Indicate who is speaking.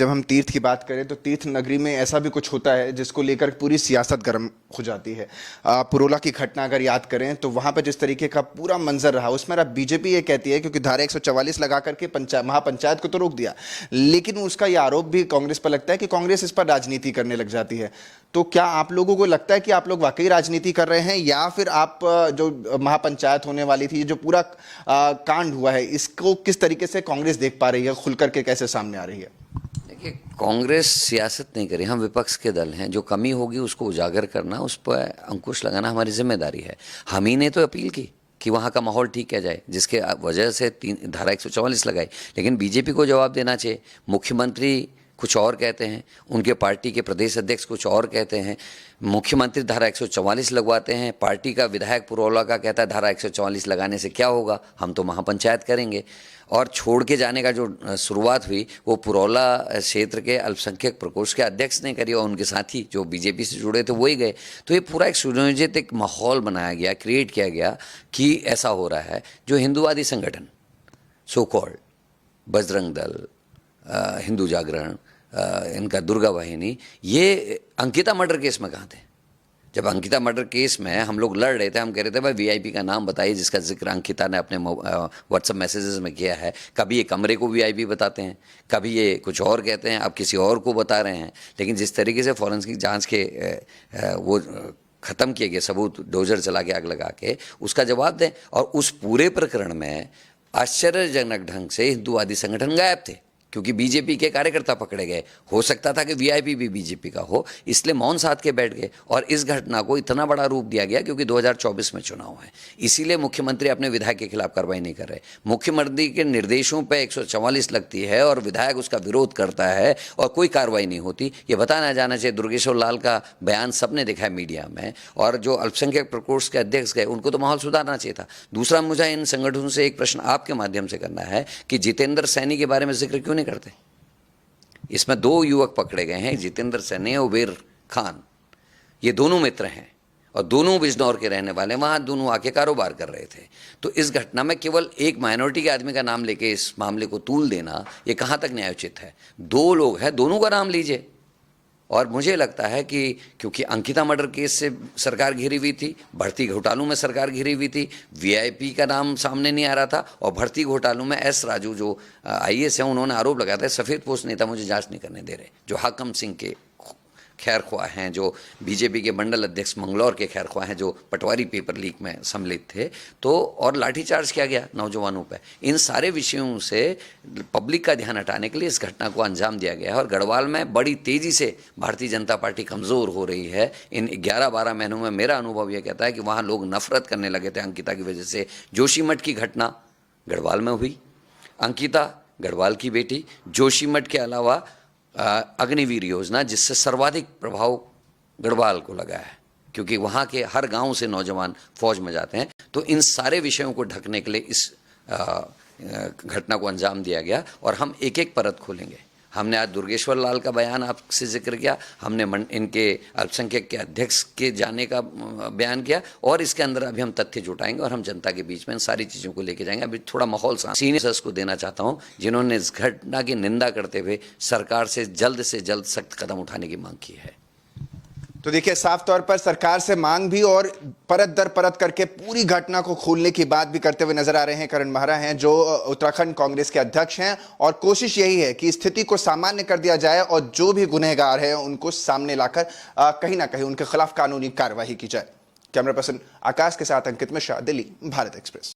Speaker 1: जब हम तीर्थ की बात करें तो तीर्थ नगरी में ऐसा भी कुछ होता है जिसको लेकर पूरी सियासत गर्म हो जाती है। पुरोला की घटना अगर याद करें तो वहां पर जिस तरीके का पूरा मंजर रहा, उसमें अब बीजेपी ये कहती है क्योंकि धारा 144 लगा करके महापंचायत को तो रोक दिया, लेकिन उसका ये आरोप भी कांग्रेस पर लगता है कि कांग्रेस इस पर राजनीति करने लग जाती है। तो क्या आप लोगों को लगता है कि आप लोग वाकई राजनीति कर रहे हैं, या फिर आप जो महापंचायत होने वाली थी, जो पूरा कांड हुआ है, इसको किस तरीके से कांग्रेस देख पा रही है, खुल करके कैसे सामने आ रही है?
Speaker 2: देखिए, कांग्रेस सियासत नहीं करी, हम विपक्ष के दल हैं। जो कमी होगी उसको उजागर करना, उस पर अंकुश लगाना हमारी जिम्मेदारी है। हम ही ने तो अपील की कि वहाँ का माहौल ठीक किया जाए, जिसके वजह से धारा 144 लगाई। लेकिन बीजेपी को जवाब देना चाहिए। मुख्यमंत्री कुछ और कहते हैं, उनके पार्टी के प्रदेश अध्यक्ष कुछ और कहते हैं। मुख्यमंत्री धारा 144 लगवाते हैं, पार्टी का विधायक पुरोला का कहता है धारा 144 लगाने से क्या होगा, हम तो महापंचायत करेंगे। और छोड़ के जाने का जो शुरुआत हुई वो पुरोला क्षेत्र के अल्पसंख्यक प्रकोष्ठ के अध्यक्ष ने करी और उनके साथी जो बीजेपी से जुड़े थे वही गए। तो ये पूरा एक सुनियोजित एक माहौल बनाया गया, क्रिएट किया गया कि ऐसा हो रहा है। जो हिंदूवादी संगठन सो कॉल्ड बजरंग दल, हिंदू जागरण, इनका दुर्गा वाहिनी, ये अंकिता मर्डर केस में कहाँ थे? जब अंकिता मर्डर केस में हम लोग लड़ रहे थे, हम कह रहे थे भाई वीआईपी का नाम बताइए जिसका जिक्र अंकिता ने अपने व्हाट्सएप मैसेजेस में किया है। कभी ये कमरे को वीआईपी बताते हैं, कभी ये कुछ और कहते हैं, अब किसी और को बता रहे हैं। लेकिन जिस तरीके से फॉरेंसिक जांच के वो ख़त्म किए गए सबूत, डोजर चला के आग लगा के, उसका जवाब दें। और उस पूरे प्रकरण में आश्चर्यजनक ढंग से हिंदूवादी संगठन गायब थे, क्योंकि बीजेपी के कार्यकर्ता पकड़े गए। हो सकता था कि वीआईपी भी बीजेपी का हो, इसलिए मौन साध के बैठ गए। और इस घटना को इतना बड़ा रूप दिया गया क्योंकि 2024 में चुनाव है, इसीलिए मुख्यमंत्री अपने विधायक के खिलाफ कार्रवाई नहीं कर रहे। मुख्यमंत्री के निर्देशों पे 144 लगती है और विधायक उसका विरोध करता है और कोई कार्रवाई नहीं होती। ये बताया जाना चाहिए। दुर्गेश्वर लाल का बयान सबने देखा है मीडिया में, और जो अल्पसंख्यक प्रकोष्ठ के अध्यक्ष गए उनको तो माहौल सुधारना चाहिए था। दूसरा, मुझे इन संगठनों से एक प्रश्न आपके माध्यम से करना है कि जितेंद्र सैनी के बारे में जिक्र क्यों नहीं करते? इसमें 2 युवक पकड़े गए हैं, जितेंद्र सैनी और उबेर खान। ये दोनों मित्र हैं और दोनों बिजनौर के रहने वाले, वहाँ दोनों आके कारोबार कर रहे थे। तो इस घटना में केवल एक माइनॉरिटी के आदमी का नाम लेके इस मामले को तूल देना, ये कहाँ तक न्यायोचित है? 2 लोग हैं, दोनों का नाम लीजिए। और मुझे लगता है कि क्योंकि अंकिता मर्डर केस से सरकार घिरी हुई थी, भर्ती घोटालों में सरकार घिरी हुई थी, वीआईपी का नाम सामने नहीं आ रहा था, और भर्ती घोटालों में एस राजू जो आईएएस है, उन्होंने आरोप लगाया था सफ़ेद पोस्ट नेता मुझे जांच नहीं करने दे रहे, जो हाकम सिंह के खैर ख्वाह हैं, जो बीजेपी के मंडल अध्यक्ष मंगलौर के खैर ख्वाह हैं, जो पटवारी पेपर लीक में सम्मिलित थे। तो और लाठीचार्ज किया गया नौजवानों पर। इन सारे विषयों से पब्लिक का ध्यान हटाने के लिए इस घटना को अंजाम दिया गया है। और गढ़वाल में बड़ी तेज़ी से भारतीय जनता पार्टी कमज़ोर हो रही है। इन 11-12 महीनों में मेरा अनुभव यह कहता है कि वहाँ लोग नफरत करने लगे थे अंकिता की वजह से। जोशीमठ की घटना गढ़वाल में हुई, अंकिता गढ़वाल की बेटी, जोशीमठ के अलावा अग्निवीर योजना, जिससे सर्वाधिक प्रभाव गढ़वाल को लगा है क्योंकि वहाँ के हर गांव से नौजवान फौज में जाते हैं। तो इन सारे विषयों को ढकने के लिए इस घटना को अंजाम दिया गया और हम एक एक परत खोलेंगे। हमने आज दुर्गेश्वर लाल का बयान आपसे जिक्र किया, हमने इनके अल्पसंख्यक के अध्यक्ष के जाने का बयान किया, और इसके अंदर अभी हम तथ्य जुटाएंगे और हम जनता के बीच में इन सारी चीज़ों को लेके जाएंगे। अभी थोड़ा माहौल सीनियर्स को देना चाहता हूं जिन्होंने इस घटना की निंदा करते हुए सरकार से जल्द सख्त कदम उठाने की मांग की है।
Speaker 1: तो देखिए, साफ तौर पर सरकार से मांग भी और परत दर परत करके पूरी घटना को खोलने की बात भी करते हुए नजर आ रहे हैं करण महरा हैं, जो उत्तराखंड कांग्रेस के अध्यक्ष हैं। और कोशिश यही है कि स्थिति को सामान्य कर दिया जाए और जो भी गुनहगार हैं उनको सामने लाकर कहीं ना कहीं उनके खिलाफ कानूनी कार्रवाई की जाए। कैमरा पर्सन आकाश के साथ अंकित मिश्रा, दिल्ली, भारत एक्सप्रेस।